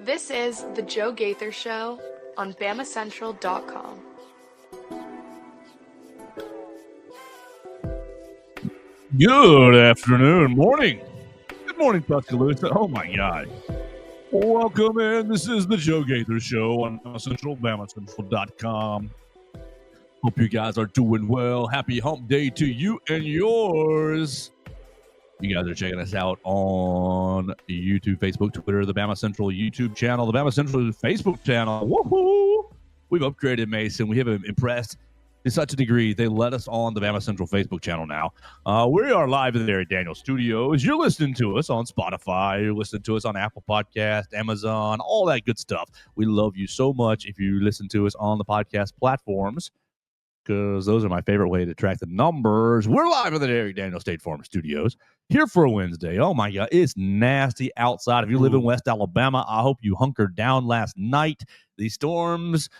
This is The Joe Gaither Show on BamaCentral.com. Good afternoon, morning. Good morning, Tuscaloosa. Oh, my God. Welcome in. This is The Joe Gaither Show on BamaCentral.com. Hope you guys are doing well. Happy hump day to you and yours. You guys are checking us out on YouTube, Facebook, Twitter, the Bama Central YouTube channel, the Bama Central Facebook channel. Woohoo! We've upgraded, Mason. We have been impressed to such a degree. They let us on the Bama Central Facebook channel now. We are live in there at Daniel Studios. You're listening to us on Spotify. You're listening to us on Apple Podcast, Amazon, all that good stuff. We love you so much if you listen to us on the podcast platforms, because those are my favorite way to track the numbers. We're live in the Derek Daniel State Farm Studios here for a Wednesday. Oh, my God. It's nasty outside. If you live in West Alabama, I hope you hunkered down last night. These storms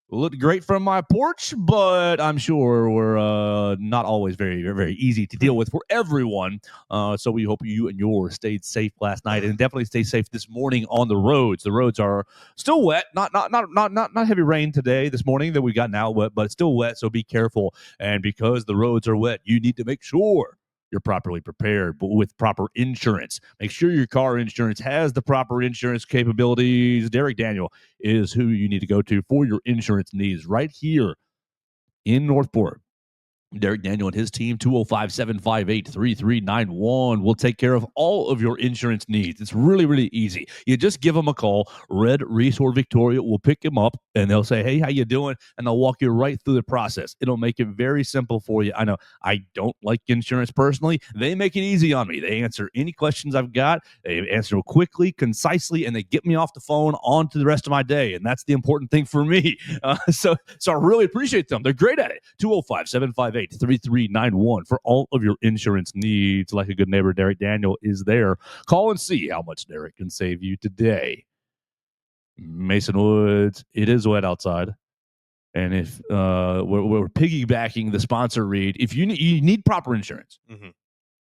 looked great from my porch, but I'm sure we're not always very, very easy to deal with for everyone. So we hope you and yours stayed safe last night, and definitely stay safe this morning on the roads. The roads are still wet, not heavy rain today, this morning that we got now, but it's still wet. So be careful. And because the roads are wet, you need to make sure you're properly prepared, but with proper insurance. Make sure your car insurance has the proper insurance capabilities. Derek Daniel is who you need to go to for your insurance needs right here in Northport. Derek Daniel and his team, 205-758-3391, will take care of all of your insurance needs. It's really, really easy. You just give them a call. Red, Reese, or Victoria will pick them up, and they'll say, hey, how you doing? And they'll walk you right through the process. It'll make it very simple for you. I know I don't like insurance personally. They make it easy on me. They answer any questions I've got. They answer them quickly, concisely, and they get me off the phone on to the rest of my day, and that's the important thing for me. So I really appreciate them. They're great at it. 205-758-3391 for all of your insurance needs. Like a good neighbor, Derek Daniel is there. Call and see how much Derek can save you today. Mason Woods, it is wet outside. And if we're piggybacking the sponsor read, if you need proper insurance. Mm-hmm.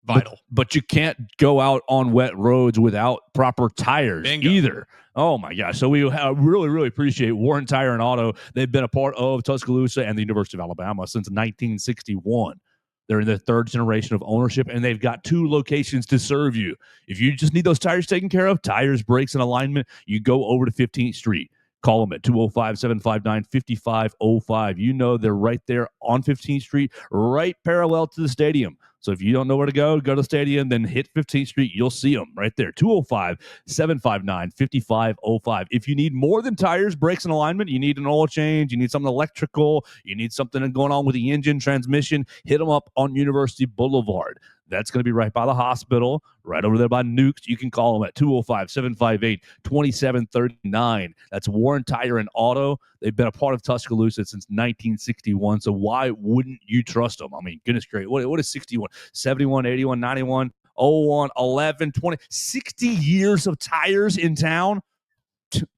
Vital. But you can't go out on wet roads without proper tires. Bingo. Either. Oh, my gosh. So we really, really appreciate Warren Tire and Auto. They've been a part of Tuscaloosa and the University of Alabama since 1961. They're in their third generation of ownership, and they've got 2 locations to serve you. If you just need those tires taken care of, tires, brakes, and alignment, you go over to 15th Street. Call them at 205-759-5505. You know they're right there on 15th Street, right parallel to the stadium. So if you don't know where to go to the stadium, then hit 15th Street. You'll see them right there, 205-759-5505. If you need more than tires, brakes, and alignment, you need an oil change, you need something electrical, you need something going on with the engine, transmission, hit them up on University Boulevard. That's going to be right by the hospital, right over there by Nukes. You can call them at 205-758-2739. That's Warren Tire and Auto. They've been a part of Tuscaloosa since 1961, so why wouldn't you trust them? I mean, goodness gracious, what is 61? 71, 81, 91, 01, 11, 20, 60 years of tires in town?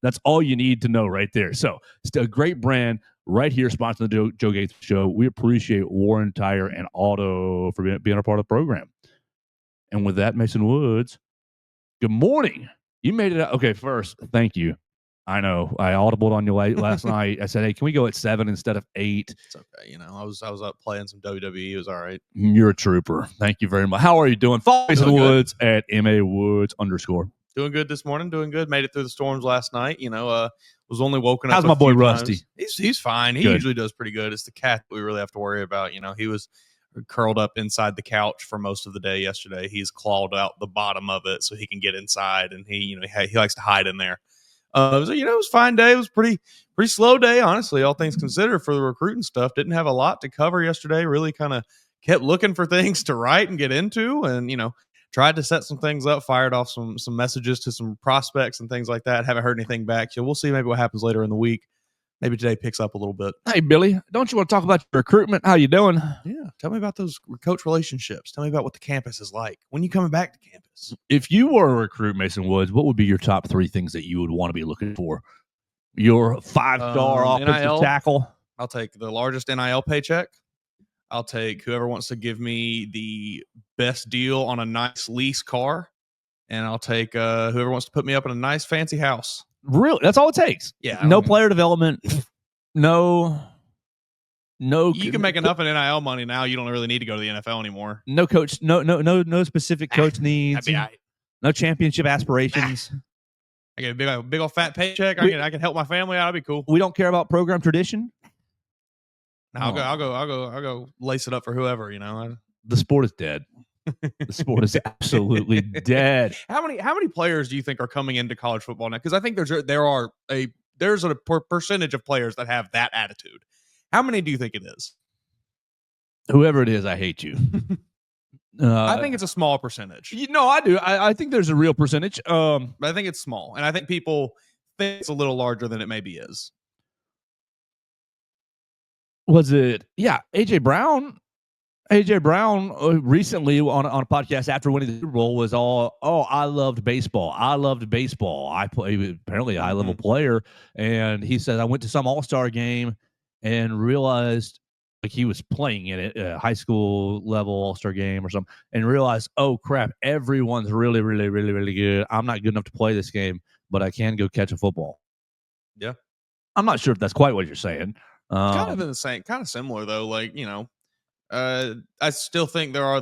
That's all you need to know right there. So it's a great brand. Right here, sponsoring the Joe Gaither Show. We appreciate Warren Tire and Auto for being a part of the program. And with that, Mason Woods, good morning. You made it out. Okay, first, thank you. I know I audibled on you late last night. I said, hey, can we go at 7 instead of 8? It's okay. You know, I was up playing some WWE. It was all right. You're a trooper. Thank you very much. How are you doing? Follow Mason Woods at MAWoods_. Doing good this morning. Doing good. Made it through the storms last night. You know, was only woken up. How's my boy Rusty? He's fine. He usually does pretty good. It's the cat that we really have to worry about. You know, he was curled up inside the couch for most of the day yesterday. He's clawed out the bottom of it so he can get inside, and he likes to hide in there. So, it was a fine day. It was pretty slow day, honestly, all things considered, for the recruiting stuff. Didn't have a lot to cover yesterday. Really kind of kept looking for things to write and get into, and tried to set some things up, fired off some messages to some prospects and things like that. Haven't heard anything back. So we'll see maybe what happens later in the week. Maybe today picks up a little bit. Hey, Billy, don't you want to talk about your recruitment? How you doing? Yeah. Tell me about those coach relationships. Tell me about what the campus is like. When you coming back to campus? If you were a recruit, Mason Woods, what would be your top 3 things that you would want to be looking for? Your 5-star offensive NIL, tackle? I'll take the largest NIL paycheck. I'll take whoever wants to give me the best deal on a nice lease car. And I'll take whoever wants to put me up in a nice fancy house. Really, that's all it takes. Yeah, No player development. No. You can make enough in NIL money now. You don't really need to go to the NFL anymore. No coach. No specific coach needs. That'd be all right. No championship aspirations. I get a big old fat paycheck. I can help my family out. That'd be cool. We don't care about program tradition. No, I'll go lace it up for whoever, you know. The sport is dead. The sport is absolutely dead. How many players do you think are coming into college football now? Because I think there's a percentage of players that have that attitude. How many do you think it is? Whoever it is, I hate you. I think it's a small percentage. I do. I think there's a real percentage. But I think it's small, and I think people think it's a little larger than it maybe is. Was it? Yeah, AJ Brown. AJ Brown recently on a podcast after winning the Super Bowl was I loved baseball. I loved baseball. I play apparently a high level player, and he said I went to some All-Star game and realized like he was playing in it, a high school level All-Star game or something, and realized, oh crap, everyone's really, really, really, really good. I'm not good enough to play this game, but I can go catch a football. Yeah, I'm not sure if that's quite what you're saying. Kind of in the same, kind of similar though. Like I still think there are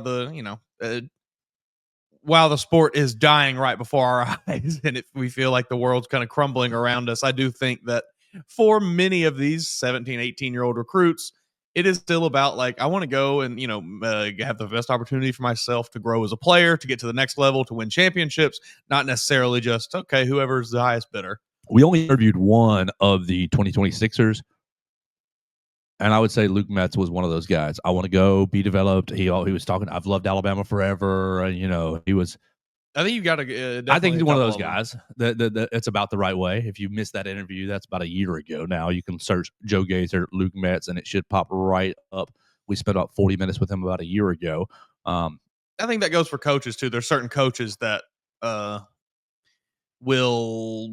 while the sport is dying right before our eyes, and we feel like the world's kind of crumbling around us, I do think that for many of these 17, 18-year-old recruits, it is still about like, I want to go and, have the best opportunity for myself to grow as a player, to get to the next level, to win championships, not necessarily just, okay, whoever's the highest bidder. We only interviewed one of the 2020 Sixers, and I would say Luke Metz was one of those guys. I want to go be developed. He was talking, I've loved Alabama forever. And, he was. I think you got to. I think he's one of those guys that it's about the right way. If you missed that interview, that's about a year ago now. You can search Joe Gaither, Luke Metz, and it should pop right up. We spent about 40 minutes with him about a year ago. I think that goes for coaches too. There's certain coaches that will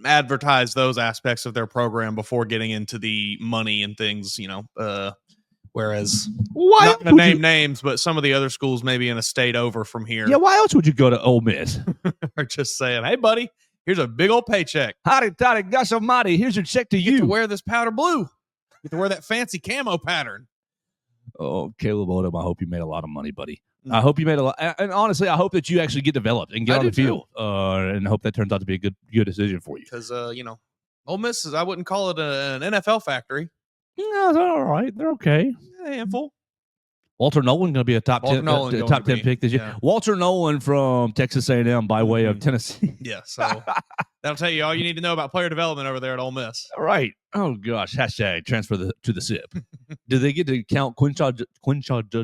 advertise those aspects of their program before getting into the money and things, whereas why not going to name names, but some of the other schools maybe in a state over from here. Yeah, why else would you go to Ole Miss? Are just saying, hey, buddy, here's a big old paycheck. Howdy, toddy, gosh almighty, here's your check to you. Get to wear this powder blue. You get to wear that fancy camo pattern. Oh, Caleb Odom, I hope you made a lot of money, buddy. I hope you made a lot. And honestly, I hope that you actually get developed and get on the field. And hope that turns out to be a good decision for you. Because, Ole Miss I wouldn't call it an NFL factory. No, they're all right. They're okay. A handful. Walter Nolan going to be a top 10 pick this year. Yeah. Walter Nolan from Texas A&M by way of Tennessee. Yeah, so that'll tell you all you need to know about player development over there at Ole Miss. All right. Oh gosh. Hashtag transfer to the SIP. Do they get to count Quinshon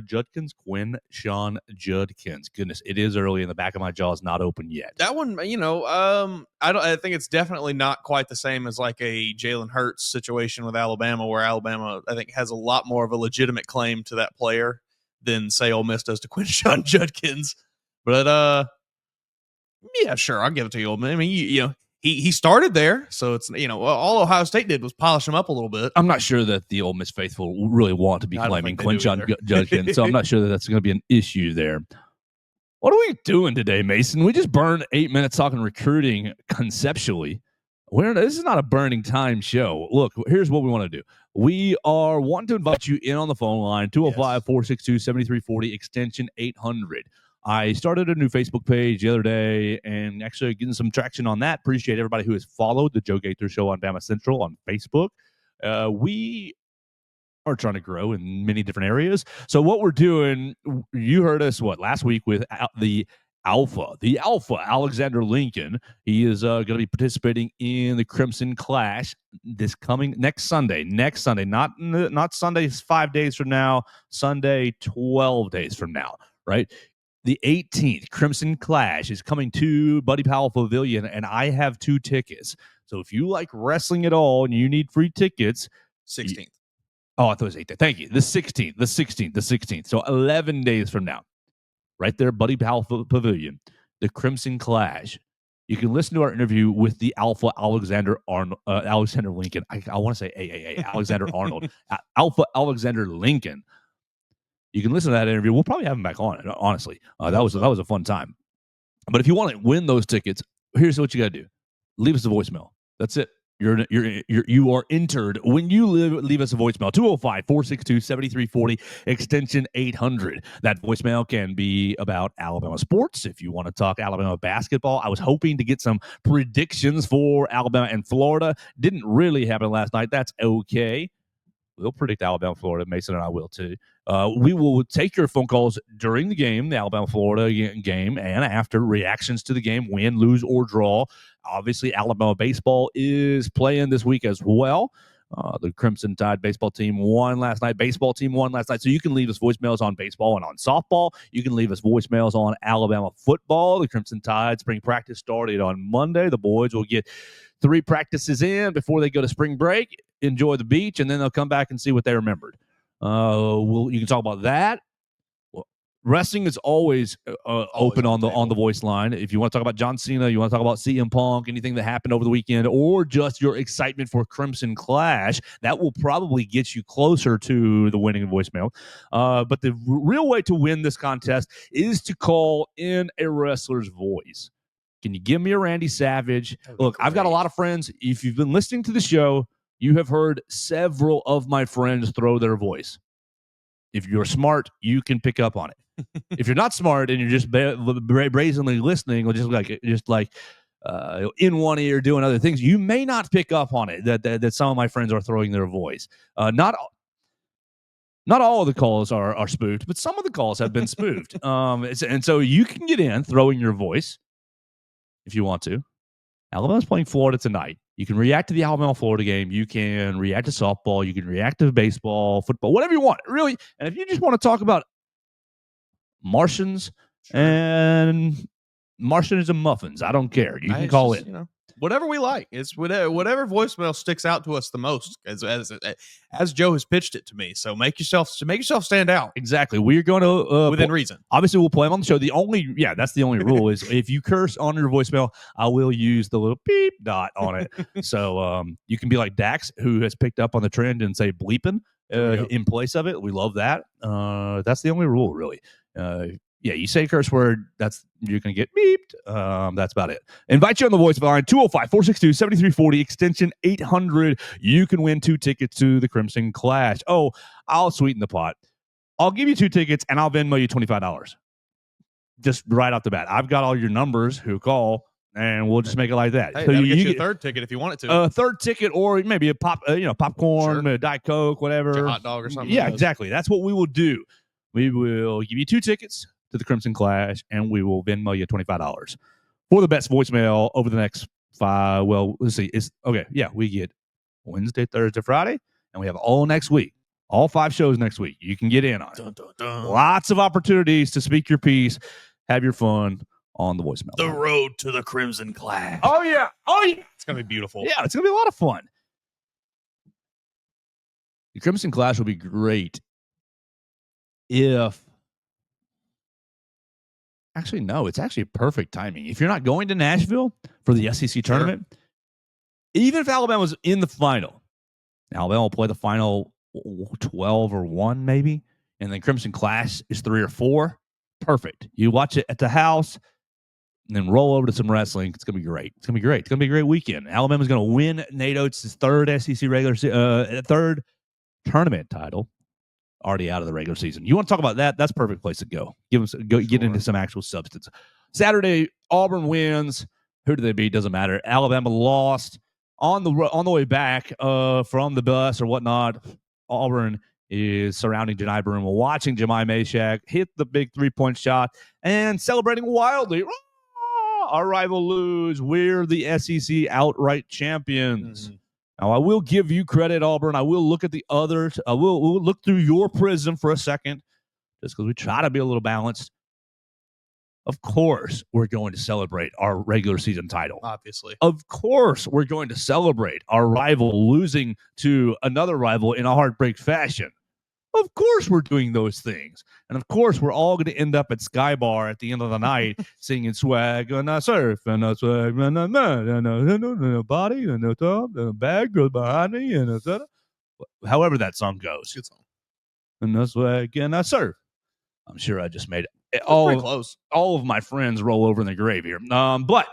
Judkins? Quinshon Judkins. Goodness, it is early, and the back of my jaw is not open yet. That one, I think it's definitely not quite the same as like a Jalen Hurts situation with Alabama, where Alabama, I think, has a lot more of a legitimate claim to that player than, say, Ole Miss does to Quinshon Judkins. But, yeah, sure, I'll give it to you, Ole Miss. I mean, he started there, so it's, all Ohio State did was polish him up a little bit. I'm not sure that the Ole Miss faithful really want to be claiming Quinshon Judkins, so I'm not sure that that's going to be an issue there. What are we doing today, Mason? We just burned 8 minutes talking recruiting conceptually. This is not a burning time show. Look, here's what we want to do. We are wanting to invite you in on the phone line, 205-462-7340, extension 800. I started a new Facebook page the other day and actually getting some traction on that. Appreciate everybody who has followed the Joe Gaither Show on Bama Central on Facebook. We are trying to grow in many different areas. So what we're doing, you heard us, last week with the Alpha Alexander Lincoln. He is going to be participating in the Crimson Clash next Sunday, not Sunday 5 days from now, Sunday 12 days from now, right? The 18th Crimson Clash is coming to Buddy Powell Pavilion, and I have 2 tickets. So if you like wrestling at all and you need free tickets, 16th. I thought it was 8th. Thank you. The 16th. So 11 days from now, right there, Buddy Powell Pavilion, the Crimson Clash. You can listen to our interview with the Alpha Alexander Lincoln. I want to say Alexander Arnold. Alpha Alexander Lincoln. You can listen to that interview. We'll probably have him back on, honestly. That was a fun time. But if you want to win those tickets, here's what you got to do. Leave us a voicemail. That's it. You are entered when you leave us a voicemail 205-462-7340 extension 800. That voicemail can be about Alabama sports. If you want to talk Alabama basketball, I was hoping to get some predictions for Alabama and Florida. Didn't really happen last night. That's okay. We'll predict Alabama, Florida. Mason and I will too. We will take your phone calls during the game, the Alabama-Florida game, and after reactions to the game, win, lose, or draw. Obviously, Alabama baseball is playing this week as well. The Crimson Tide baseball team won last night. Baseball team won last night. So you can leave us voicemails on baseball and on softball. You can leave us voicemails on Alabama football. The Crimson Tide spring practice started on Monday. The boys will get 3 practices in before they go to spring break, enjoy the beach, and then they'll come back and see what they remembered. You can talk about that. Well, wrestling is always open on the voice line. If you want to talk about John Cena, you want to talk about CM Punk, anything that happened over the weekend, or just your excitement for Crimson Clash, that will probably get you closer to the winning voicemail. But the real way to win this contest is to call in a wrestler's voice. Can you give me a Randy Savage? Look, I've got a lot of friends. If you've been listening to the show, you have heard several of my friends throw their voice. If you're smart, you can pick up on it. If you're not smart and you're just brazenly listening, or just like in one ear doing other things, you may not pick up on it that some of my friends are throwing their voice. Not all of the calls are spoofed, but some of the calls have been spoofed. And so you can get in throwing your voice if you want to. Alabama's playing Florida tonight. You can react to the Alabama-Florida game. You can react to softball. You can react to baseball, football, whatever you want, really. And if you just want to talk about Martians and Martians and muffins, I don't care. You can call it. Whatever we like. It's whatever voicemail sticks out to us the most, as Joe has pitched it to me. So make yourself stand out. Exactly. We're going to within reason. Obviously, we'll play them on the show. That's the only rule is if you curse on your voicemail, I will use the little beep dot on it. So you can be like Dax, who has picked up on the trend and say bleeping in place of it. We love that. That's the only rule, really. Yeah, you say a curse word, you're going to get beeped. That's about it. Invite you on the voice line, 205-462-7340, extension 800. You can win 2 tickets to the Crimson Clash. Oh, I'll sweeten the pot. I'll give you 2 tickets, and I'll Venmo you $25. Just right off the bat. I've got all your numbers who call, and we'll just make it like that. Hey, so you get a 3rd ticket if you want it to. A 3rd ticket, or maybe a popcorn, a Diet Coke, whatever. A hot dog or something. Yeah, exactly. That's what we will do. We will give you 2 tickets to the Crimson Clash, and we will Venmo you $25 for the best voicemail over the next 5. Well, let's see. We get Wednesday, Thursday, Friday, and we have all next week. All 5 shows next week. You can get in on it. Dun, dun, dun. Lots of opportunities to speak your piece, have your fun on the voicemail. The road to the Crimson Clash. Oh, yeah. It's going to be beautiful. Yeah, it's going to be a lot of fun. The Crimson Clash will be great if... Actually, no, it's actually perfect timing. If you're not going to Nashville for the SEC tournament, even if Alabama's in the final, Alabama will play the final 12 or 1 maybe, and then Crimson Clash is 3 or 4. Perfect. You watch it at the house and then roll over to some wrestling. It's going to be great. It's going to be great. It's going to be a great weekend. Alabama's going to win Nate Oates' 3rd SEC third tournament title. Already out of the regular season. You want to talk about that? That's a perfect place to go. Get into some actual substance. Saturday, Auburn wins. Who do they beat? Doesn't matter. Alabama lost on the way back from the bus or whatnot. Auburn is surrounding Janai Broom, watching Jemai Meshack hit the big 3-point shot and celebrating wildly. Our rival lose. We're the SEC outright champions. Mm-hmm. Now, I will give you credit, Auburn. I will look at the others. We'll look through your prism for a second, just because we try to be a little balanced. Of course, we're going to celebrate our regular season title. Obviously. Of course, we're going to celebrate our rival losing to another rival in a heartbreak fashion. Of course, we're doing those things. And of course, we're all going to end up at Sky Bar at the end of the night singing swag and I surf and I swag and a body and a top and a bag goes behind me and etc. However that song goes. Good song. And I swag and I surf. I'm sure I just made it. Pretty close. All of my friends roll over in the grave here. But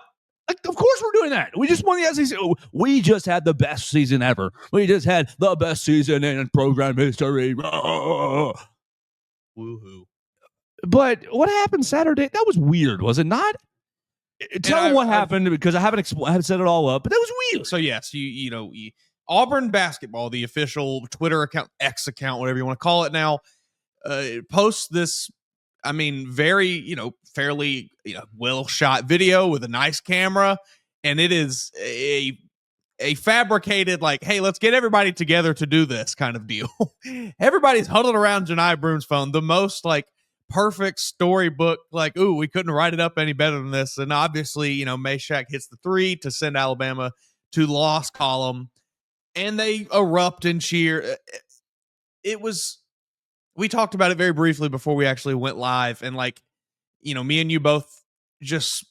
Like, of course we're doing that. We just won the SEC. We just had the best season ever. We just had the best season in program history. Woohoo. But what happened Saturday? That was weird, was it not? Tell them what happened, because I haven't set it all up, but that was weird. So yes, Auburn basketball, the official Twitter account, X account, whatever you want to call it now, posts this. I mean, very fairly well shot video with a nice camera, and it is a fabricated, like, hey, let's get everybody together to do this kind of deal. Everybody's huddled around Janai Broom's phone, the most like perfect storybook, like, ooh, we couldn't write it up any better than this. And obviously, Meshack hits the 3 to send Alabama to loss column, and they erupt and cheer. We talked about it very briefly before we actually went live, and me and you both just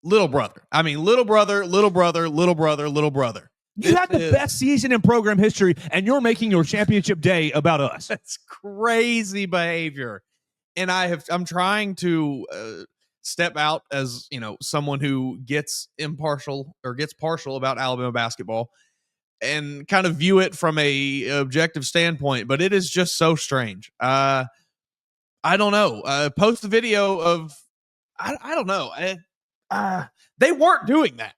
little brother. I mean, little brother. You had the best season in program history, and you're making your championship day about us. That's crazy behavior. And I'm trying to step out as, someone who gets impartial or gets partial about Alabama basketball and kind of view it from a objective standpoint, but it is just so strange. I don't know. Post a video of, I don't know. They weren't doing that.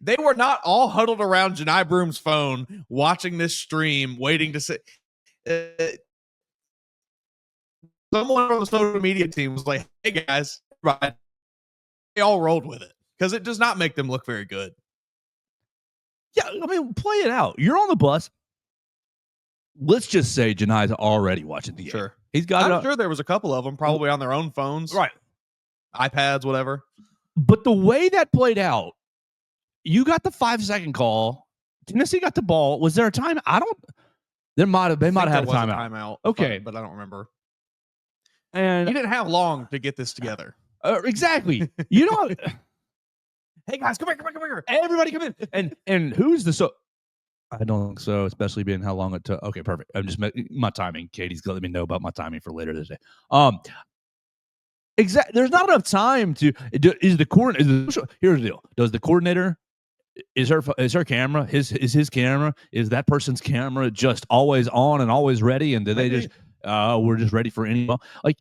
They were not all huddled around Janai Broom's phone watching this stream, waiting to say. Someone from the social media team was like, hey guys, right. They all rolled with it because it does not make them look very good. Yeah, I mean, play it out. You're on the bus. Let's just say Janai's already watching the game. Sure. He's got I'm sure there was a couple of them probably on their own phones. Right. iPads, whatever. But the way that played out, you got the 5-second call. Tennessee got the ball. Was there a time? They might have had a timeout. Okay. But I don't remember. And you didn't have long to get this together. Exactly. Hey guys, come here. Everybody come in. And who's the I don't think so, especially being how long it took. Okay, perfect. I'm just my timing. Katie's letting me know about my timing for later this day. Exactly. There's not enough time to. Here's the deal. Does the coordinator? Is her camera? His camera? Is that person's camera just always on and always ready? And did they just? We're just ready for any. Like,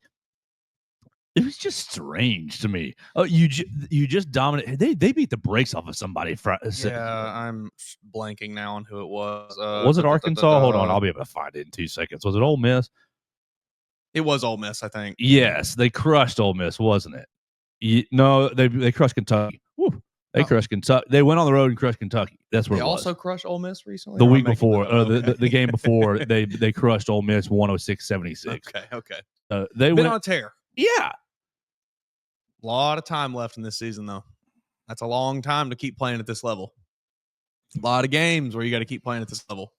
it was just strange to me. You just dominate. They beat the brakes off of somebody. Yeah, I'm blanking now on who it was. Was it Arkansas? Hold on, I'll be able to find it in 2 seconds. Was it Ole Miss? It was Ole Miss, I think. Yes, they crushed Ole Miss, wasn't it? No, they crushed Kentucky. Woo. They crushed Kentucky. They went on the road and crushed Kentucky. That's where they it was. also crushed Ole Miss recently. The week before, the game before, they crushed Ole Miss 106-76. Okay. They been went on a tear. Yeah. A lot of time left in this season, though. That's a long time to keep playing at this level. A lot of games where you got to keep playing at this level.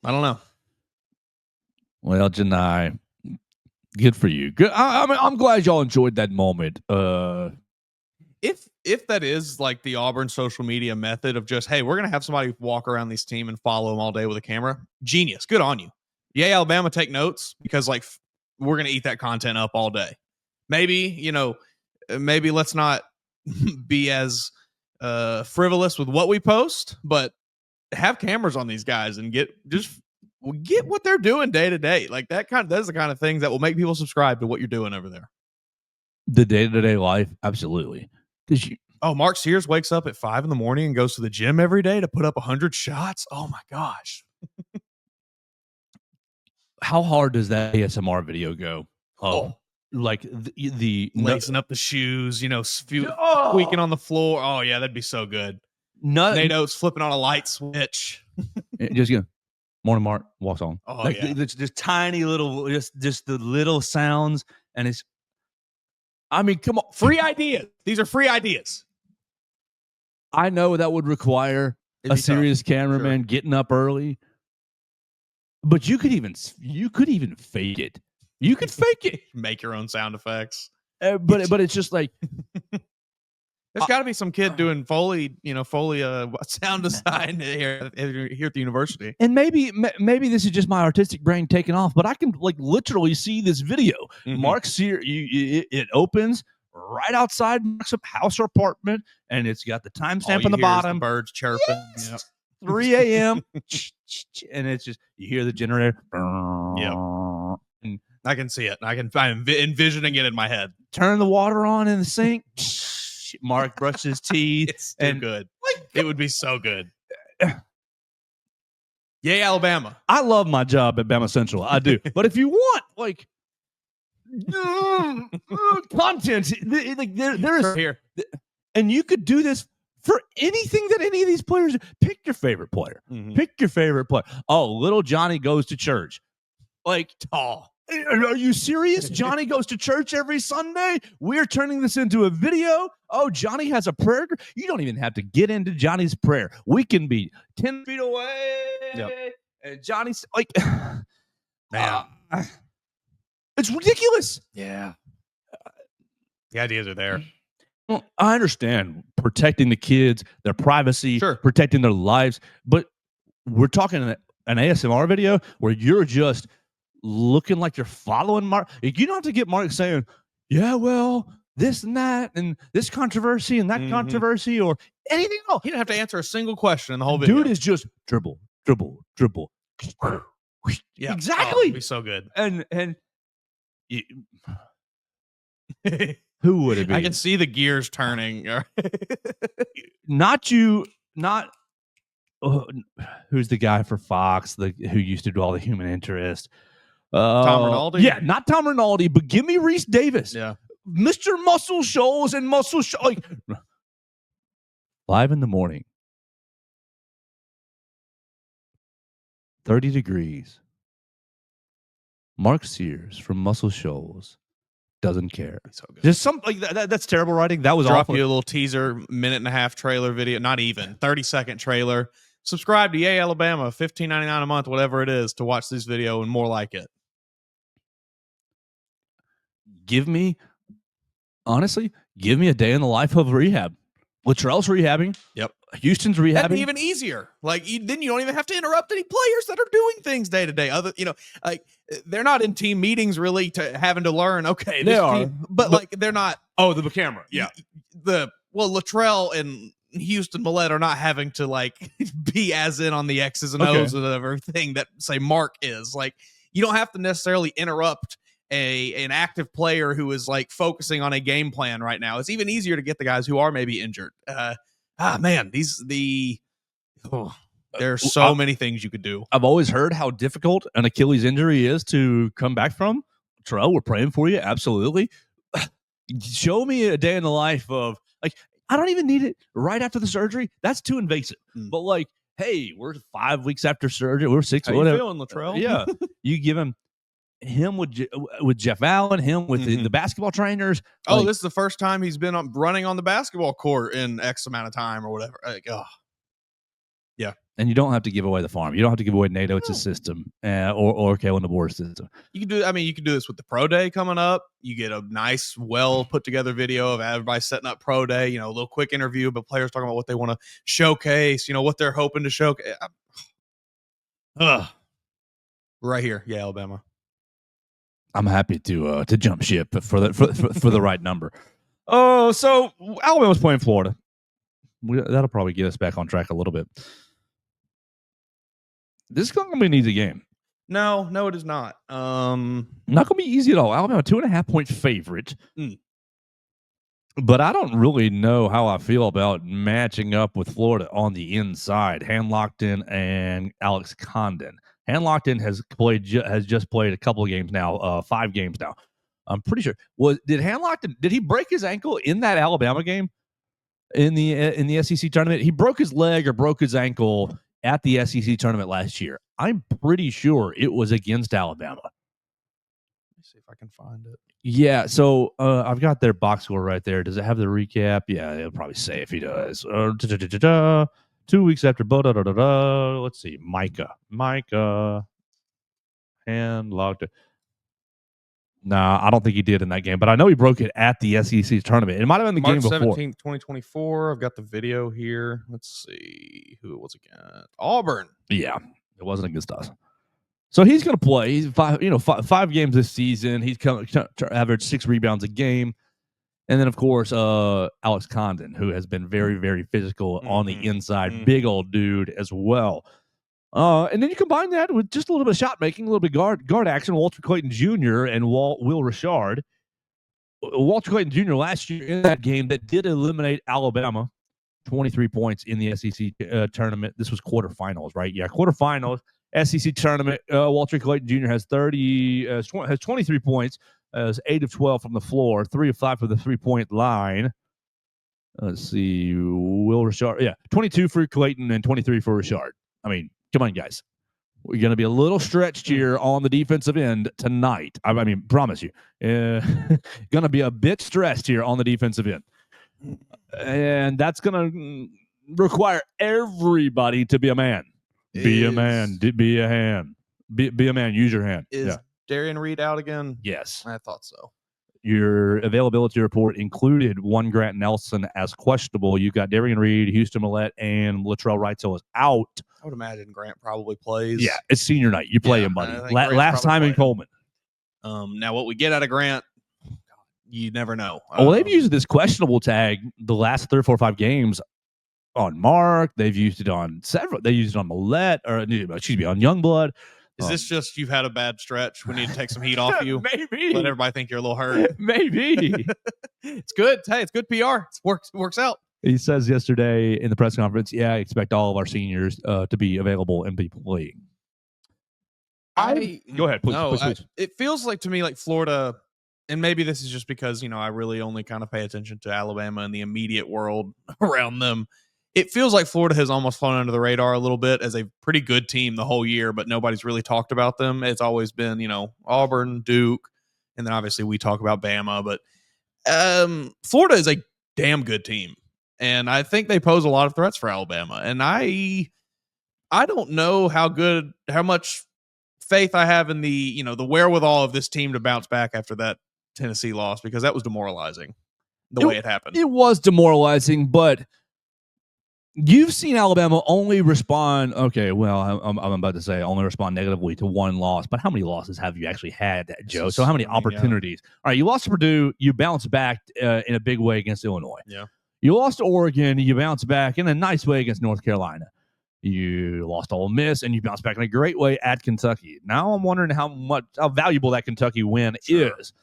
I don't know. Well, Janai, good for you. Good. I'm glad y'all enjoyed that moment. If that is like the Auburn social media method of just, hey, we're gonna have somebody walk around this team and follow them all day with a camera, genius. Good on you. Yeah, Alabama, take notes, because we're gonna eat that content up all day. Maybe let's not be as frivolous with what we post, but have cameras on these guys and get what they're doing day to day. Like that's the kind of things that will make people subscribe to what you're doing over there. The day-to-day life, absolutely. Mark Sears wakes up at 5 a.m. and goes to the gym every day to put up 100 shots. Oh my gosh. How hard does that ASMR video go? Like the lacing up the shoes, squeaking on the floor. Oh yeah, that'd be so good. Nate Oates flipping on a light switch. Just morning, Mark walks on. Oh yeah, it's just tiny little, just the little sounds, and it's. I mean, come on, free ideas. These are free ideas. I know that would require a serious cameraman getting up early, but you could even fake it. You could fake it. Make your own sound effects. But it's just like there's got to be some kid doing Foley sound design here at the university. And maybe this is just my artistic brain taking off, but I can literally see this video. Mm-hmm. Mark Sears, it opens right outside Mark's house or apartment, and it's got the All timestamp you on the hear is bottom. the birds chirping. Yes! Yep. 3 a.m. and it's just you hear the generator. And I can see it. I'm envisioning it in my head. turn the water on in the sink. Mark brushes his teeth. It's too and good. It would be so good. Yay, Alabama. I love my job at Bama Central. I do. But if you want like content, like there is Here. and you could do this for anything that any of these players. Pick your favorite player. Mhm. Pick your favorite player. Oh, little Johnny goes to church. Like, are you serious? Johnny goes to church every Sunday. We're turning this into a video. Oh, Johnny has a prayer. You don't even have to get into Johnny's prayer. We can be 10 feet away. Yep. And Johnny's like, Man. it's ridiculous. Yeah. The ideas are there. Well, I understand protecting the kids, their privacy, Sure. protecting their lives, but we're talking an ASMR video where you're just looking like you're following Mark. You don't have to get Mark saying, yeah, well, this and that, and this controversy and that Mhm. controversy, or anything else. He didn't have to answer a single question in the whole video. Dude is just dribble, dribble, dribble. Yeah. Exactly. Oh, it'd be so good. And you, who would it be? I can see the gears turning. Not who's the guy for Fox, who used to do all the human interest. Tom Rinaldi? Yeah, not Tom Rinaldi, but give me Reese Davis. Yeah. Mr. Muscle Shoals and Muscle Shoals. Like, 5 a.m, 30 degrees. Mark Sears from Muscle Shoals doesn't care. So good. Just something like that. That's terrible writing. That was Drop awful. you a little teaser, 1.5-minute trailer video. Not even 30-second trailer. Subscribe to Yay Alabama, $15.99 a month, whatever it is, to watch this video and more like it. Honestly, give me a day in the life of rehab. Latrell's rehabbing. Yep. Houston's rehabbing. That'd be even easier. Like then you don't even have to interrupt any players that are doing things day to day. Like they're not in team meetings really to having to learn. Okay, They are, team, but like they're not. Oh, the camera. Yeah. Latrell and Houston Millette are not having to like be as in on the X's and O's of everything that say Mark is. Like you don't have to necessarily interrupt an active player who is like focusing on a game plan right now. It's even easier to get the guys who are maybe injured. Man, there are so many things you could do. I've always heard how difficult an Achilles injury is to come back from. Terrell, we're praying for you. Absolutely. Show me a day in the life of like, I don't even need it right after the surgery. That's too invasive. But like, hey, we're 5 weeks after surgery. We're 6. How whatever. you feeling, Latrell? Yeah. You give him with Jeff Allen, him with the basketball trainers. Oh, this is the first time he's been running on the basketball court in X amount of time or whatever. Like, yeah. And you don't have to give away the farm. You don't have to give away NATO. It's a system, or Kalen DeBoer's system. You can do. I mean, you can do this with the pro day coming up. You get a nice, well put together video of everybody setting up pro day. A little quick interview, but players talking about what they want to showcase. What they're hoping to showcase. Right here, yeah, Alabama. I'm happy to jump ship for the right number. Oh, so Alabama's playing Florida. That'll probably get us back on track a little bit. This is going to be an easy game. No, it is not. Not going to be easy at all. Alabama 2.5-point favorite. But I don't really know how I feel about matching up with Florida on the inside. Hanlockton and Alex Condon. Hanlockton has just played a couple of games now, 5 games now. I'm pretty sure. Did he break his ankle in that Alabama game in the SEC tournament? He broke his leg or broke his ankle at the SEC tournament last year. I'm pretty sure it was against Alabama. Let me see if I can find it. Yeah, so I've got their box score right there. Does it have the recap? Yeah, it'll probably say if he does. 2 weeks after, let's see, Micah, hand locked it. Nah, I don't think he did in that game, but I know he broke it at the SEC tournament. It might have been the March game before. 17th, 2024. I've got the video here. Let's see who it was against. Auburn. Yeah, it wasn't against us. So he's going to play. He's 5 games this season. He's averaged 6 rebounds a game. And then, of course, Alex Condon, who has been very, very physical on the inside. Big old dude as well. And then you combine that with just a little bit of shot making, a little bit guard action. Walter Clayton Jr. and Will Richard. Walter Clayton Jr. last year in that game that did eliminate Alabama, 23 points in the SEC tournament. This was quarterfinals, right? Yeah, quarterfinals. SEC tournament. Walter Clayton Jr. has 23 points. Has 8 of 12 from the floor, 3 of 5 from the 3-point line. Let's see, Will Richard. Yeah, 22 for Clayton and 23 for Richard. I mean, come on, guys. We're going to be a little stretched here on the defensive end tonight. I mean, promise you. Going to be a bit stressed here on the defensive end. And that's going to require everybody to be a man. Be a man. Be a hand. Be a man. Use your hand. Is Darian Reed out again? Yes. I thought so. Your availability report included one Grant Nelson as questionable. You got Darian Reed, Houston Millette, and Latrell Wrightsell is out. I would imagine Grant probably plays. Yeah, it's senior night. You play him, buddy. Last time in Coleman. Now, what we get out of Grant, you never know. Well, they've used this questionable tag the last 3 or 4 or 5 games on Mark. They've used it on several. They used it on Millette, or excuse me, on Youngblood. Is this just you've had a bad stretch? We need to take some heat off you. Maybe. Let everybody think you're a little hurt. Maybe. It's good. Hey, it's good PR. It works out. He says yesterday in the press conference, I expect all of our seniors to be available and be playing. Go ahead, please. It feels like to me like Florida, and maybe this is just because, I really only kind of pay attention to Alabama and the immediate world around them. It feels like Florida has almost flown under the radar a little bit as a pretty good team the whole year, but nobody's really talked about them. It's always been, Auburn, Duke, and then obviously we talk about Bama, but Florida is a damn good team. And I think they pose a lot of threats for Alabama. And I don't know how much faith I have in the wherewithal of this team to bounce back after that Tennessee loss, because that was demoralizing the way it happened. It was demoralizing, but you've seen Alabama only respond. Okay, well, I'm about to say only respond negatively to one loss, but how many losses have you actually had, Joe? So how many opportunities? Yeah. All right, you lost to Purdue, you bounced back in a big way against Illinois. Yeah, you lost to Oregon, you bounced back in a nice way against North Carolina. You lost to Ole Miss, and you bounced back in a great way at Kentucky. Now I'm wondering how valuable that Kentucky win is.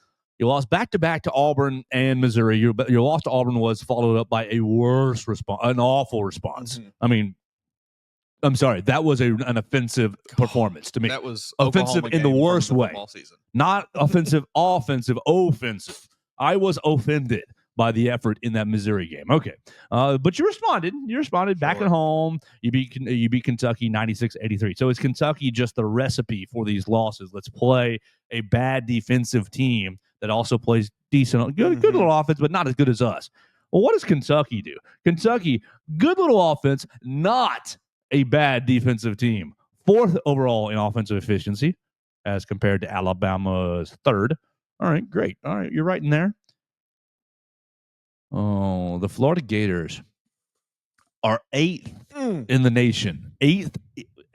You lost back-to-back to Auburn and Missouri. Your loss to Auburn was followed up by a worse response, an awful response. Mm-hmm. I mean, I'm sorry. That was an offensive performance to me. That was offensive in the worst way. Not offensive, offensive. I was offended by the effort in that Missouri game. Okay. But you responded. You responded back at home. You beat Kentucky 96-83. So is Kentucky just the recipe for these losses? Let's play a bad defensive team that also plays decent, good little offense, but not as good as us. Well, what does Kentucky do? Kentucky, good little offense, not a bad defensive team. 4th overall in offensive efficiency as compared to Alabama's 3rd. All right, great. All right, you're right in there. Oh, the Florida Gators are 8th in the nation. 8th.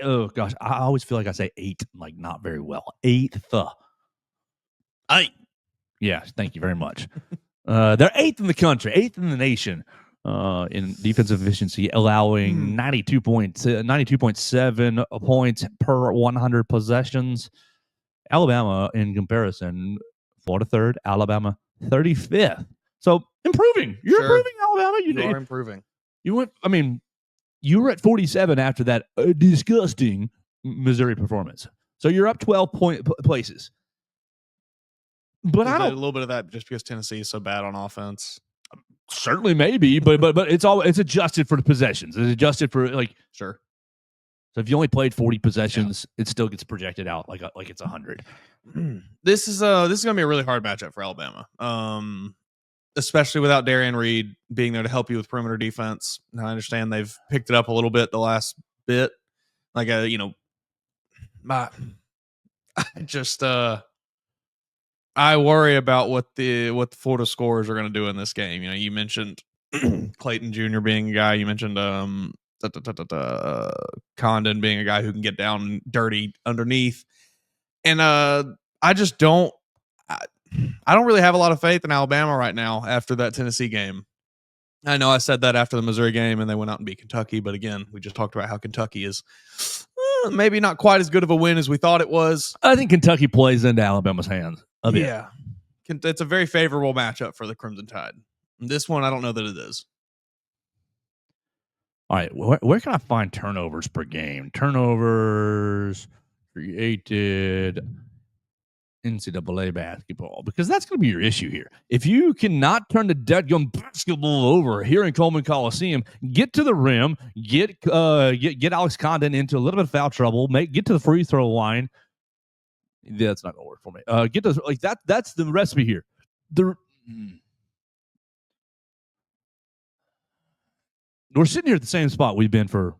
Oh, gosh. I always feel like I say 8, like not very well. 8th. 8. Yeah, thank you very much. They're 8th in the country, 8th in the nation in defensive efficiency, allowing 92.7 points per 100 possessions. Alabama, in comparison, Florida 3rd, Alabama 35th. So improving. You're improving, Alabama. You are improving. You went. I mean, you were at 47 after that disgusting Missouri performance. So you're up 12 places. But I don't a little bit of that just because Tennessee is so bad on offense. Certainly, maybe, but it's adjusted for the possessions. It's adjusted for sure. So if you only played 40 possessions, it still gets projected out like it's 100. This is going to be a really hard matchup for Alabama. Especially without Darian Reed being there to help you with perimeter defense. Now, I understand they've picked it up a little bit the last bit. I worry about what the Florida scorers are going to do in this game. You mentioned Clayton Jr. being a guy. You mentioned Condon being a guy who can get down dirty underneath. And I just don't. I don't really have a lot of faith in Alabama right now after that Tennessee game. I know I said that after the Missouri game and they went out and beat Kentucky, but again, we just talked about how Kentucky is maybe not quite as good of a win as we thought it was. I think Kentucky plays into Alabama's hands a bit. Yeah. It's a very favorable matchup for the Crimson Tide. This one, I don't know that it is. All right, where can I find turnovers per game? Turnovers created NCAA basketball, because that's going to be your issue here. If you cannot turn the deadgum basketball over here in Coleman Coliseum, get to the rim, get Alex Condon into a little bit of foul trouble, get to the free throw line. That's not going to work for me. Get to like that. That's the recipe here. We're sitting here at the same spot we've been for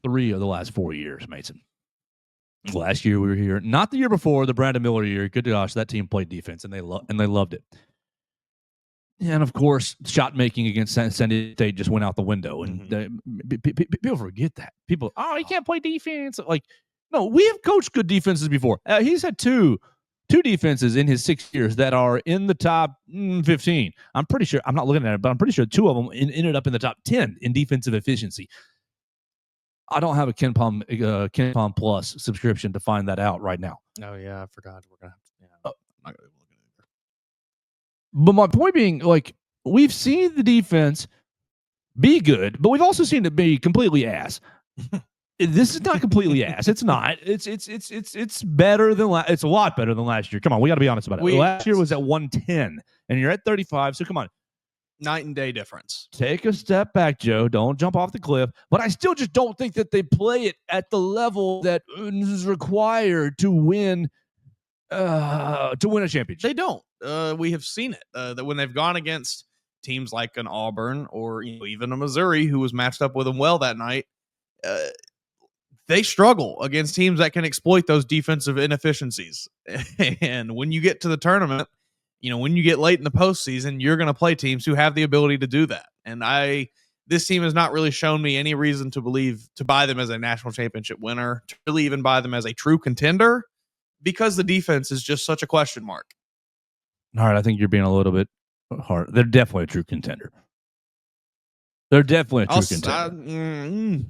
3 of the last 4 years, Mason. Last year we were here, not the year before, the Brandon Miller year. Good gosh, that team played defense and they loved it. And of course, shot making against San Diego State just went out the window, and people forget that. People, he can't play defense. Like, no, we have coached good defenses before. He's had two defenses in his 6 years that are in the top 15. I'm pretty sure. I'm not looking at it, but I'm pretty sure 2 of them ended up in the top 10 in defensive efficiency. I don't have a Ken Palm Plus subscription to find that out right now. Oh yeah, I forgot. We're gonna have to. Yeah, I'm not gonna look at it either. But my point being, like, we've seen the defense be good, but we've also seen it be completely ass. This is not completely ass. It's not. It's better than it's a lot better than last year. Come on, we got to be honest about it. Last year was at 110, and you're at 35. So come on. Night and day difference. Take a step back, Joe. Don't jump off the cliff. But I still just don't think that they play it at the level that is required to win a championship. They don't. We have seen it that when they've gone against teams like an Auburn or even a Missouri who was matched up with them well that night, they struggle against teams that can exploit those defensive inefficiencies. And when you get to the tournament, when you get late in the postseason, you're going to play teams who have the ability to do that. And this team has not really shown me any reason to buy them as a national championship winner, to really even buy them as a true contender, because the defense is just such a question mark. All right, I think you're being a little bit hard. They're definitely a true contender. They're definitely a true contender.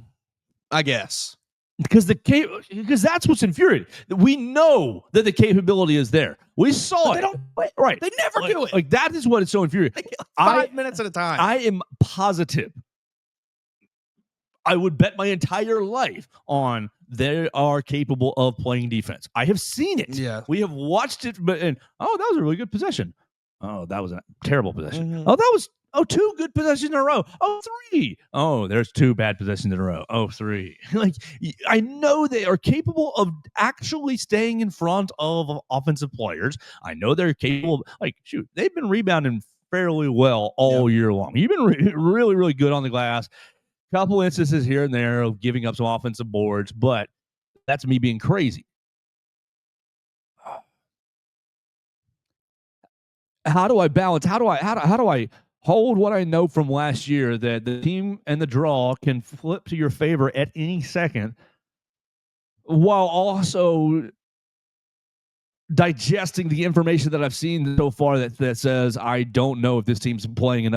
I guess. Because that's what's infuriating. We know that the capability is there. We saw it. They don't play. Right. They never do it. Like, that is what is so infuriating. 5 minutes at a time. I am positive. I would bet my entire life on they are capable of playing defense. I have seen it. Yeah. We have watched it. That was a really good possession. Oh, that was a terrible possession. Mm-hmm. Oh, that was 2 good possessions in a row. 3. Oh, there's 2 bad possessions in a row. 3. Like, I know they are capable of actually staying in front of offensive players. I know they're capable of, they've been rebounding fairly well all year long. You've been really, really good on the glass. Couple instances here and there of giving up some offensive boards, but that's me being crazy. How do I balance? How do I hold what I know from last year, that the team and the draw can flip to your favor at any second, while also digesting the information that I've seen so far that says I don't know if this team's playing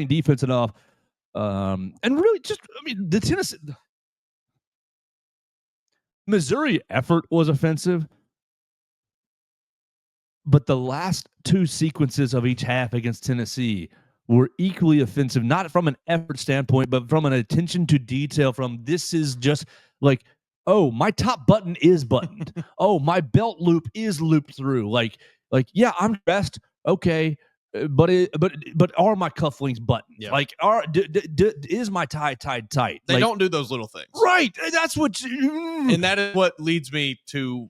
defense enough, and really the Tennessee Missouri effort was offensive. But the last 2 sequences of each half against Tennessee were equally offensive, not from an effort standpoint, but from an attention to detail. From this is just like, oh, my top button is buttoned. Oh, my belt loop is looped through. Like, yeah, I'm dressed. Okay. But are my cufflinks buttoned? Yeah. Like, is my tie tied tight? They don't do those little things. Right. That's what. And that is what leads me to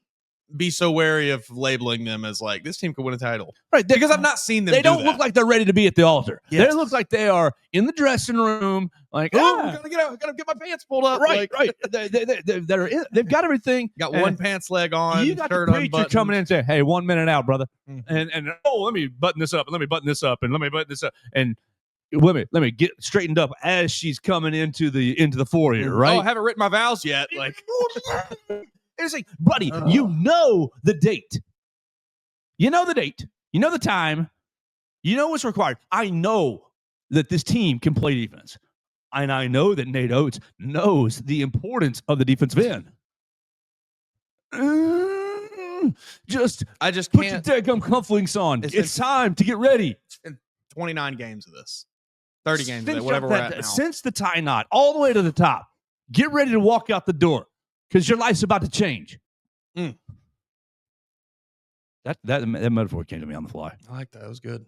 be so wary of labeling them as like, this team could win a title. Right. Because I've not seen them. They don't look like they're ready to be at the altar. Yes. They look like they are in the dressing room. Like, gotta get my pants pulled up. Right. They've got everything. Got one pants leg on. You got the preacher coming in and say, hey, 1 minute out, brother. Mm-hmm. And let me button this up, and let me button this up, and let me button this up. And let me get straightened up as she's coming into the foyer, right? Oh, I haven't written my vows yet. Like, it's like, buddy, you know the date. You know the date. You know the time. You know what's required. I know that this team can play defense. And I know that Nate Oates knows the importance of the defensive end. I just put can't. your daggum cufflinks on. It's time to get ready. It's been 29 games of this. 30 games of it, whatever we're at now. Since the tie knot, all the way to the top. Get ready to walk out the door because your life's about to change. That metaphor came to me on the fly. I like that. It was good.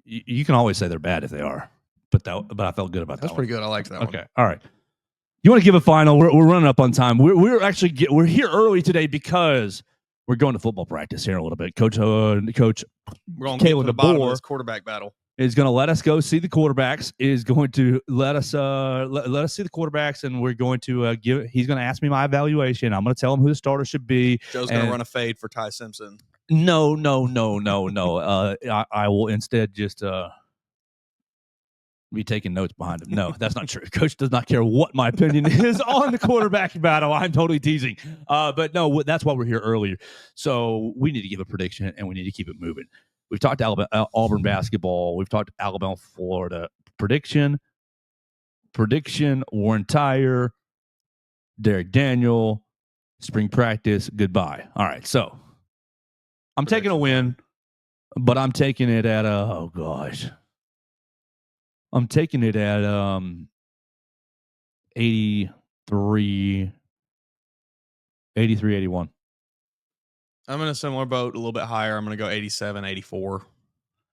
You can always say they're bad if they are, but I felt good about that. That's pretty good. I liked that one. Okay, all right. You want to give a final? We're running up on time. We're here early today because we're going to football practice here in a little bit. Coach we're going to get to the bottom of this quarterback battle. Is going to let us go see the quarterbacks. Is going to let us let us see the quarterbacks, and we're going to He's going to ask me my evaluation. I'm going to tell him who the starter should be. Joe's going to run a fade for Ty Simpson. No. I will instead just be taking notes behind him. No, that's not true. Coach does not care what my opinion is on the quarterback battle. I'm totally teasing. But no, that's why we're here earlier. So we need to give a prediction, and we need to keep it moving. We've talked Auburn basketball. We've talked Alabama, Florida. Prediction, Warren Tyre, Derek Daniel, spring practice, goodbye. All right, so I'm taking a win, but I'm taking it at I'm taking it at 83, 81. I'm in a similar boat, a little bit higher. I'm going to go 87, 84.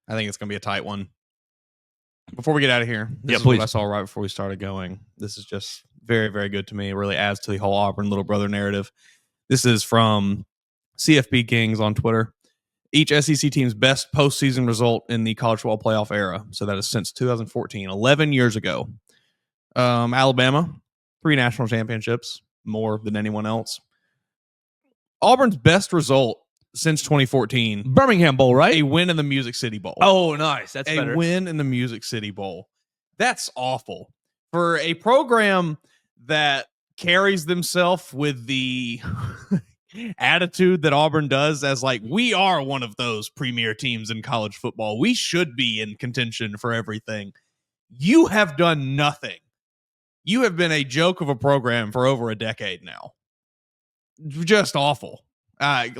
I think it's going to be a tight one. Before we get out of here, this is please. What I saw right before we started going. This is just very, very good to me. It really adds to the whole Auburn little brother narrative. This is from CFP Kings on Twitter. Each SEC team's best postseason result in the college football playoff era. So that is since 2014, 11 years ago. Alabama, 3 national championships, more than anyone else. Auburn's best result since 2014. Birmingham Bowl, right? A win in the Music City Bowl. Oh, nice. That's better. A win in the Music City Bowl. That's awful. For a program that carries themselves with the attitude that Auburn does as like, we are one of those premier teams in college football. We should be in contention for everything. You have done nothing. You have been a joke of a program for over a decade now. Just awful. Cam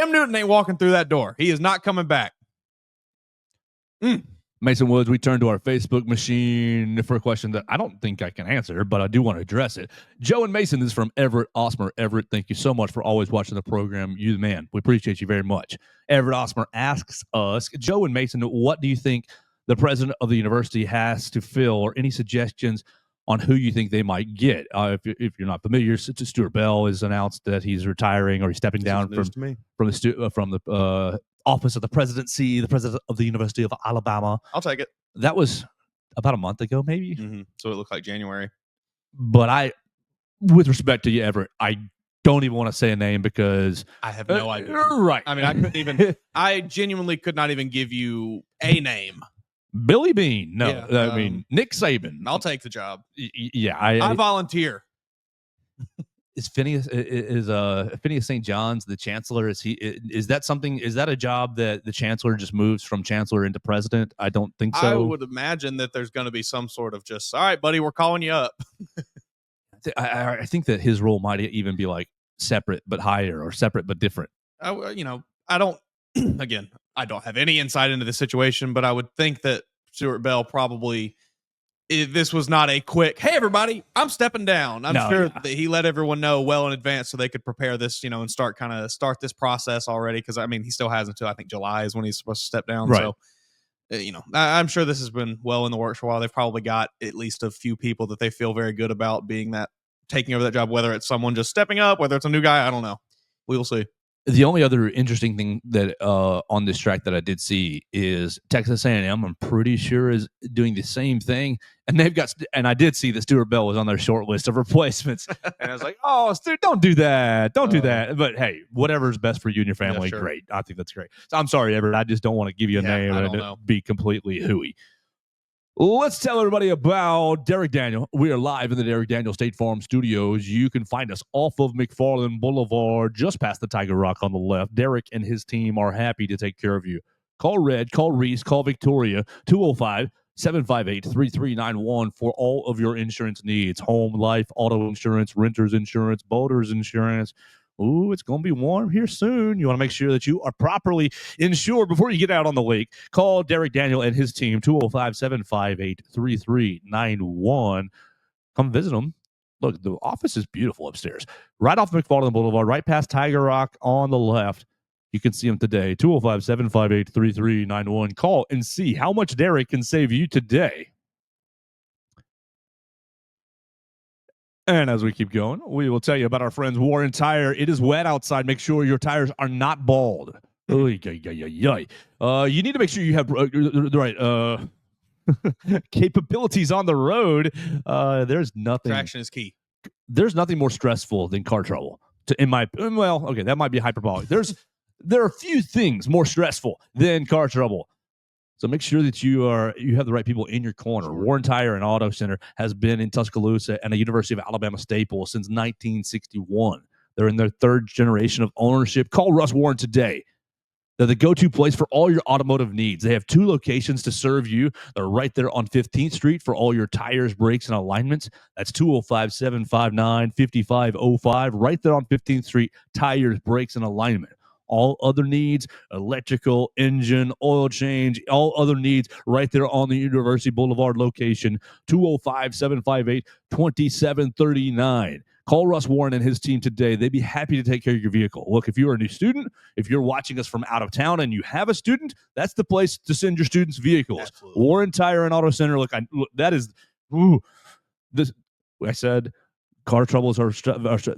Newton ain't walking through that door. He is not coming back. Mason Woods, we turn to our Facebook machine for a question that I don't think I can answer, but I do want to address it. Joe and Mason, this is from Everett Osmer. Everett, thank you so much for always watching the program. You the man. We appreciate you very much. Everett Osmer asks us, Joe and Mason, what do you think the president of the university has to fill, or any suggestions on who you think they might get? If you're not familiar, Stuart Bell has announced that he's retiring or he's stepping down from the office of the presidency, the president of the University of Alabama. I'll take it. That was about a month ago, maybe. Mm-hmm. So it looked like January. But with respect to you, Everett, I don't even want to say a name because I have no idea. Right. I mean, I couldn't even. I genuinely could not even give you a name. Billy Bean. No, yeah, I mean Nick Saban. I'll take the job. Yeah, I volunteer. Is Phineas St. John's the chancellor? Is that something? Is that a job that the chancellor just moves from chancellor into president? I don't think so. I would imagine that there's going to be some sort of just, all right, buddy, we're calling you up. I think that his role might even be like separate but higher, or separate but different. I don't. Again, I don't have any insight into the situation, but I would think that Stuart Bell probably. This was not a quick, hey, everybody, I'm stepping down. I'm sure that he let everyone know well in advance so they could prepare this, and start this process already. Because, I mean, he still has until, I think, July is when he's supposed to step down. Right. So, I'm sure this has been well in the works for a while. They've probably got at least a few people that they feel very good about taking over that job, whether it's someone just stepping up, whether it's a new guy. I don't know. We will see. The only other interesting thing that on this track that I did see is Texas A&M. I'm pretty sure is doing the same thing, and they've got. And I did see that Stuart Bell was on their short list of replacements, and I was like, "Oh, Stuart, don't do that, don't do that." But hey, whatever's best for you and your family, sure. Great. I think that's great. So I'm sorry, Everett. I just don't want to give you a name and know. be completely hooey. Let's tell everybody about Derek Daniel. We are live in the Derek Daniel State Farm Studios. You can find us off of McFarland Boulevard, just past the Tiger Rock on the left. Derek and his team are happy to take care of you. Call Red, call Reese, call Victoria, 205-758-3391 for all of your insurance needs. Home, life, auto insurance, renter's insurance, boater's insurance. Ooh, it's going to be warm here soon. You want to make sure that you are properly insured before you get out on the lake. Call Derek Daniel and his team, 205-758-3391. Come visit them. Look, the office is beautiful upstairs. Right off McFarland Boulevard, right past Tiger Rock on the left. You can see them today, 205-758-3391. Call and see how much Derek can save you today. And as we keep going, we will tell you about our friends Warren Tire. It is wet outside. Make sure your tires are not bald. You need to make sure you have the right capabilities on the road. There's nothing. Traction is key. There's nothing more stressful than car trouble. That might be hyperbolic. There are few things more stressful than car trouble. So make sure that you have the right people in your corner. Sure. Warren Tire and Auto Center has been in Tuscaloosa and a University of Alabama staple since 1961. They're in their third generation of ownership. Call Russ Warren today. They're the go-to place for all your automotive needs. They have 2 locations to serve you. They're right there on 15th Street for all your tires, brakes, and alignments. That's 205-759-5505. Right there on 15th Street, tires, brakes, and alignment. All other needs, electrical, engine, oil change, all other needs right there on the University Boulevard location, 205-758-2739. Call Russ Warren and his team today. They'd be happy to take care of your vehicle. Look, if you're a new student, if you're watching us from out of town and you have a student, that's the place to send your students' vehicles. Absolutely. Warren Tire and Auto Center. Look, that is, this. I said, car troubles are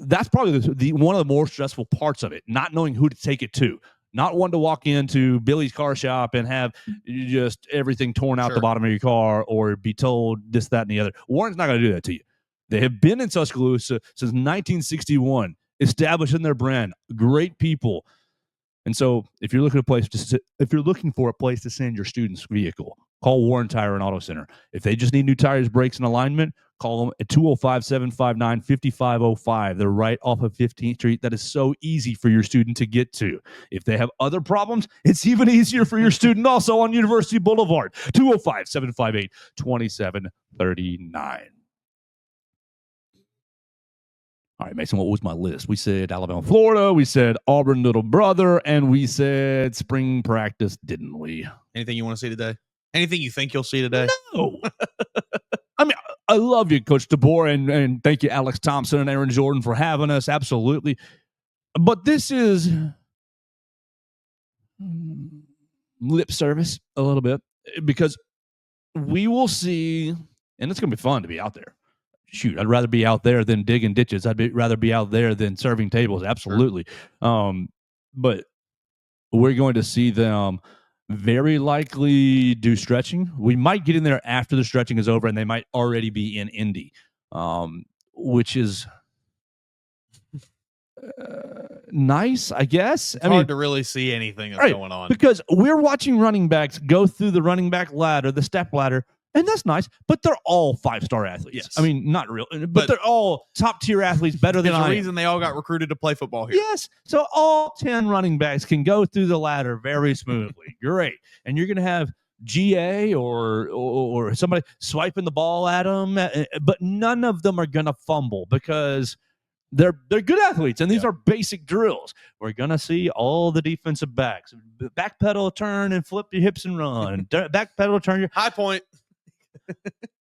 that's probably the one of the more stressful parts of it. Not knowing who to take it to. Not one to walk into Billy's car shop and have just everything torn out the bottom of your car, or be told this, that, and the other. Warren's not going to do that to you. They have been in Tuscaloosa since 1961, establishing their brand. Great people. And so if you're looking for a place to send your student's vehicle, call Warren Tire and Auto Center. If they just need new tires, brakes, and alignment, call them at 205-759-5505. They're right off of 15th Street. That is so easy for your student to get to. If they have other problems, it's even easier for your student also on University Boulevard, 205-758-2739. All right, Mason, what was my list? We said Alabama, Florida. We said Auburn, little brother. And we said spring practice, didn't we? Anything you want to see today? Anything you think you'll see today? No. I mean, I love you, Coach DeBoer, and thank you, Alex Thompson and Aaron Jordan, for having us. Absolutely. But this is lip service a little bit, because we will see, and it's going to be fun to be out there. Shoot, I'd rather be out there than digging ditches. Rather be out there than serving tables. Absolutely. Sure. But we're going to see them very likely do stretching. We might get in there after the stretching is over, and they might already be in Indy, which is nice, I guess. It's hard to really see anything that's going on, because we're watching running backs go through the running back ladder, the step ladder. And that's nice, but they're all 5-star athletes. Yes. I mean, not real, but they're all top-tier athletes, better than I am. There's a reason they all got recruited to play football here. Yes, so all 10 running backs can go through the ladder very smoothly. Great. And you're going to have GA or somebody swiping the ball at them, but none of them are going to fumble, because they're good athletes, and these are basic drills. We're going to see all the defensive backs. Back pedal, turn, and flip your hips and run. Back pedal, turn your... High point.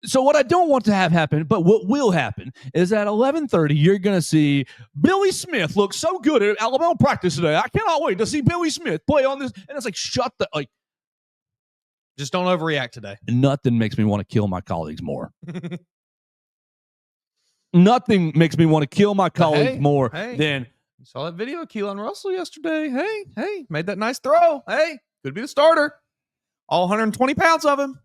So what I don't want to have happen, but what will happen, is at 11:30, you're going to see Billy Smith look so good at Alabama practice today. I cannot wait to see Billy Smith play on this. And it's like, just don't overreact today. Nothing makes me want to kill my colleagues more. Nothing makes me want to kill my colleagues more than... You saw that video of Keelan Russell yesterday. Hey, made that nice throw. Hey, could be the starter. All 120 pounds of him.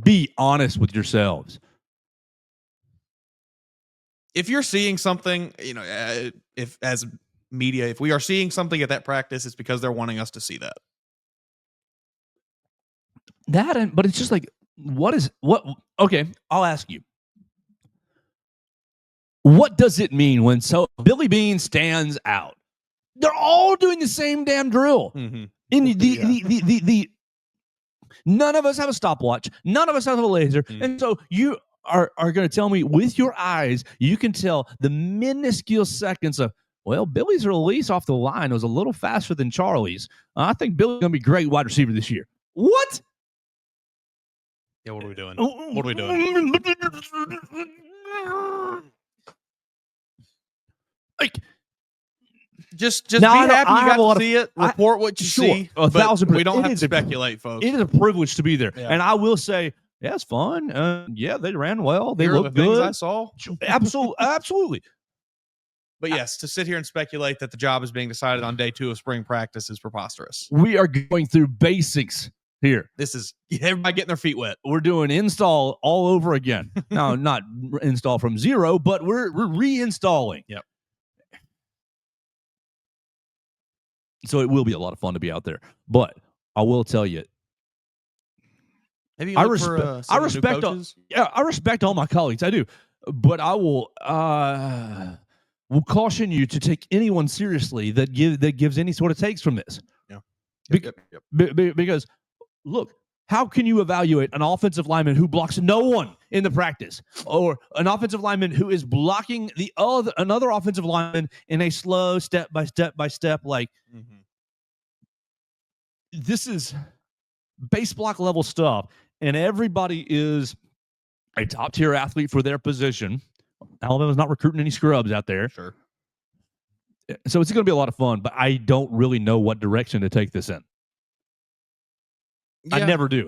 Be honest with yourselves. If you're seeing something, if as media, if we are seeing something at that practice, it's because they're wanting us to see that. But it's just like, what? Okay, I'll ask you. What does it mean when Billy Bean stands out? They're all doing the same damn drill. Mm-hmm. And the none of us have a stopwatch. None of us have a laser. Mm. And so you are going to tell me with your eyes, you can tell the minuscule seconds of, well, Billy's release off the line was a little faster than Charlie's. I think Billy's going to be a great wide receiver this year. What? Yeah, what are we doing? What are we doing? Like, just be happy you got to see it. Report what you see. 1,000%. We don't have to speculate, folks. It is a privilege to be there. Yeah. And I will say, yeah, it's fun. Yeah, they ran well. They looked good. Things I saw. Absolutely. But yes, to sit here and speculate that the job is being decided on day 2 of spring practice is preposterous. We are going through basics here. This is everybody getting their feet wet. We're doing install all over again. Now, not install from zero, but we're reinstalling. Yep. So it will be a lot of fun to be out there. But I will tell you, maybe I respect all my colleagues. I do. But I will caution you to take anyone seriously that gives any sort of takes from this. Yeah. Because look, how can you evaluate an offensive lineman who blocks no one in the practice, or an offensive lineman who is blocking another offensive lineman in a slow step by step like this is base block level stuff, and everybody is a top tier athlete for their position. Alabama's not recruiting any scrubs out there. Sure. So it's going to be a lot of fun, but I don't really know what direction to take this in. Yeah, I never do.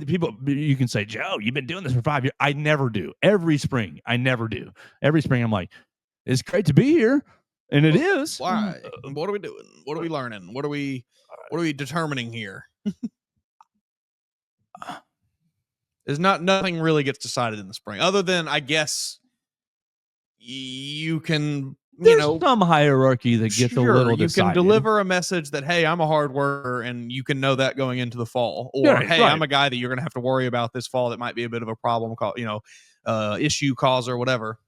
People, you can say, Joe, you've been doing this for 5 years. I never do. Every spring, I never do. Every spring, I'm like, it's great to be here, and it is. Why? What are we doing? What are we learning? What are we determining here? There's nothing really gets decided in the spring, other than I guess you can. There's some hierarchy that gets a little decided. You can deliver a message that, hey, I'm a hard worker, and you can know that going into the fall. Or, hey, I'm a guy that you're going to have to worry about this fall that might be a bit of a problem, issue causer, whatever.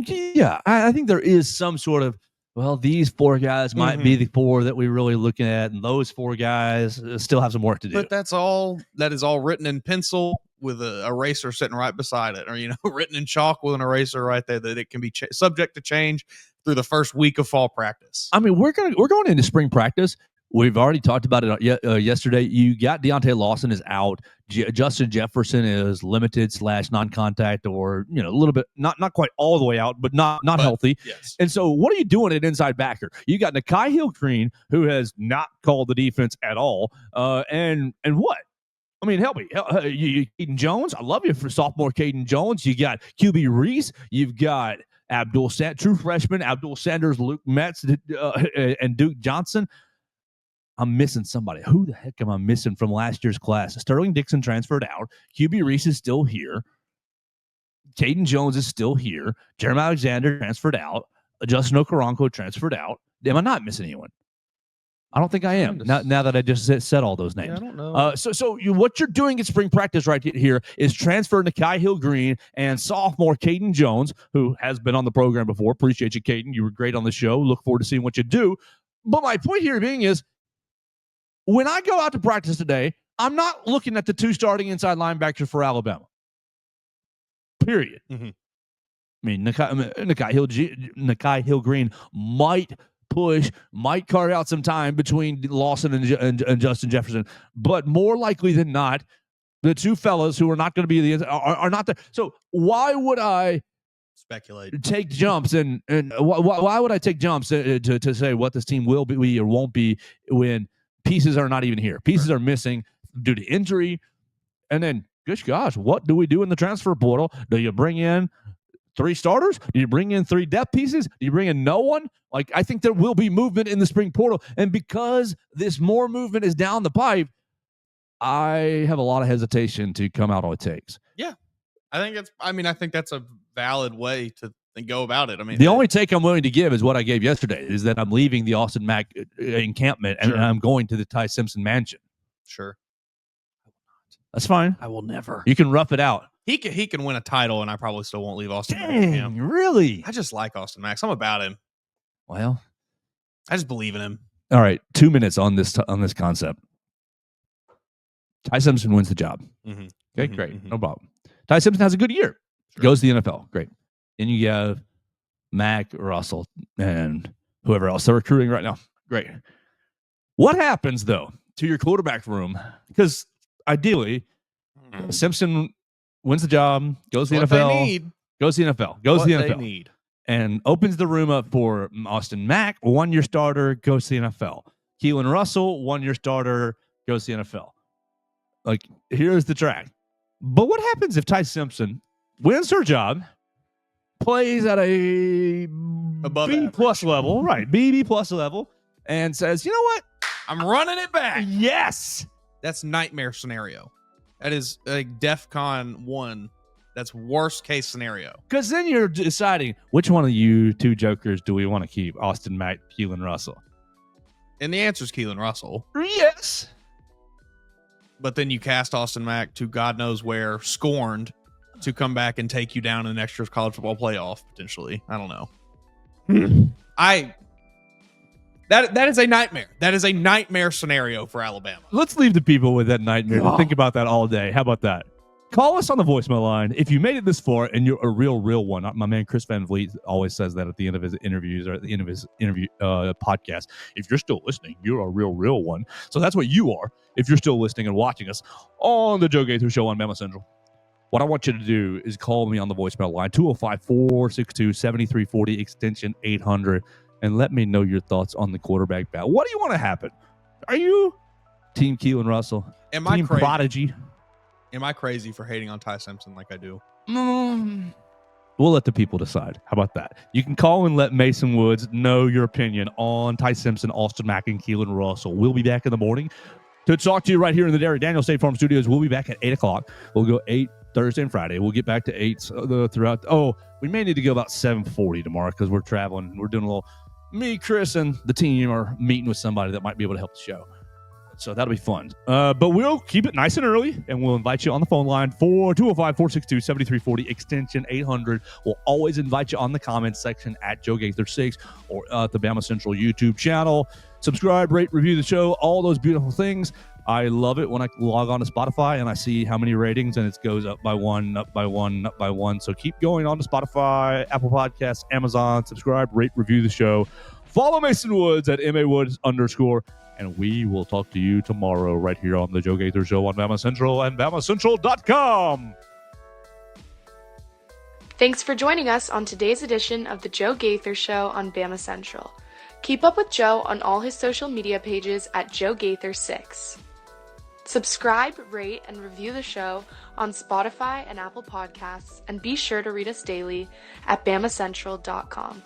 Yeah, I think there is some sort of, well, these 4 guys might be the 4 that we're really looking at, and those 4 guys still have some work to do. But that is all written in pencil with an eraser sitting right beside it, or written in chalk with an eraser right there, that it can be subject to change through the first week of fall practice. I mean, we're going into spring practice. We've already talked about it yesterday. You got Deontay Lawson is out. Justin Jefferson is limited / non-contact, or a little bit not quite all the way out, but not healthy. Yes. And so, what are you doing at inside backer? You got Nikai Hill-Green, who has not called the defense at all. And what? I mean, help me. Caden Jones. I love you for sophomore Caden Jones. You got QB Reese. You've got true freshman Abdul Sanders, Luke Metz, and Duke Johnson. I'm missing somebody. Who the heck am I missing from last year's class? Sterling Dixon transferred out. QB Reese is still here. Caden Jones is still here. Jeremy Alexander transferred out. Justin Okoronkwo transferred out. Am I not missing anyone? I don't think I am. Now that I just said all those names. Yeah, I don't know. So what you're doing in spring practice right here is transfer Nikai Hill-Green and sophomore Caden Jones, who has been on the program before. Appreciate you, Caden. You were great on the show. Look forward to seeing what you do. But my point here being is, when I go out to practice today, I'm not looking at the 2 starting inside linebackers for Alabama. Period. Mm-hmm. I mean, Nikai Hill-Green might carve out some time between Lawson and Justin Jefferson, but more likely than not, the 2 fellas who are not going to be are not there. So why would I speculate, take jumps, and why would I take jumps to say what this team will be or won't be when pieces are not even here? Pieces are missing due to injury. And then, gosh, what do we do in the transfer portal? Do you bring in 3 starters? Do you bring in 3 depth pieces? Do you bring in no one? Like, I think there will be movement in the spring portal. And because this more movement is down the pipe, I have a lot of hesitation to come out on what it takes. Yeah. I think that's a valid way to go about it. I mean, the only take I'm willing to give is what I gave yesterday, is that I'm leaving the Austin Mack encampment and I'm going to the Ty Simpson mansion. Sure. That's fine. I will never. You can rough it out. He can win a title, and I probably still won't leave Austin Mack for him. Dang, really? I just like Austin Mack. I'm about him. Well, I just believe in him. all right. 2 minutes on this concept. Ty Simpson wins the job. Mm-hmm. Okay, great. No problem. Ty Simpson has a good year. Sure. Goes to the NFL. Great. Then you have Mack, Russell, and whoever else they're recruiting right now. Great. What happens, though, to your quarterback room? Because ideally, Simpson wins the job, goes to the NFL, goes to the NFL, goes to the NFL, and opens the room up for Austin Mack, 1-year starter, goes to the NFL. Keelan Russell, 1-year starter, goes to the NFL. Like, here's the track. But what happens if Ty Simpson wins her job, plays at a above B plus level, right? B plus level, and says, you know what? I'm running it back. Yes. That's nightmare scenario. That is like DEFCON 1. That's worst case scenario. Because then you're deciding which one of you two jokers do we want to keep? Austin Mack, Keelan Russell. And the answer is Keelan Russell. Yes. But then you cast Austin Mack to God knows where, scorned, to come back and take you down in next year's college football playoff, potentially. I don't know. That is a nightmare. That is a nightmare scenario for Alabama. Let's leave the people with that nightmare to think about that all day. How about that? Call us on the voicemail line if you made it this far and you're a real one. My man Chris Van Vliet always says that at the end of his interviews or at the end of his podcast. If you're still listening, you're a real one. So that's what you are if you're still listening and watching us on the Joe Gaither Show on Bama Central. What I want you to do is call me on the voicemail line, 205-462-7340, extension 800, and let me know your thoughts on the quarterback battle. What do you want to happen? Are you Team Keelan Russell? Team Prodigy? Am I crazy for hating on Ty Simpson like I do? We'll let the people decide. How about that? You can call and let Mason Woods know your opinion on Ty Simpson, Austin Mack, and Keelan Russell. We'll be back in the morning to talk to you right here in the Derek Daniel State Farm Studios. We'll be back at 8 o'clock. We'll go 8 Thursday and Friday. We'll get back to 8 throughout. We may need to go about 7:40 tomorrow because we're traveling. We're doing a little. Me, Chris, and the team are meeting with somebody that might be able to help the show. So that'll be fun. But we'll keep it nice and early, and we'll invite you on the phone line for 205-462-7340, extension 800. We'll always invite you on the comments section at Joe Gaither 6 or at the Bama Central YouTube channel. Subscribe, rate, review the show, all those beautiful things. I love it when I log on to Spotify and I see how many ratings, and it goes up by one, up by one, up by one. So keep going on to Spotify, Apple Podcasts, Amazon. Subscribe, rate, review the show. Follow Mason Woods at MAWoods_. And we will talk to you tomorrow right here on the Joe Gaither Show on Bama Central and BamaCentral.com. Thanks for joining us on today's edition of the Joe Gaither Show on Bama Central. Keep up with Joe on all his social media pages at Joe Gaither 6. Subscribe, rate, and review the show on Spotify and Apple Podcasts, and be sure to read us daily at BamaCentral.com.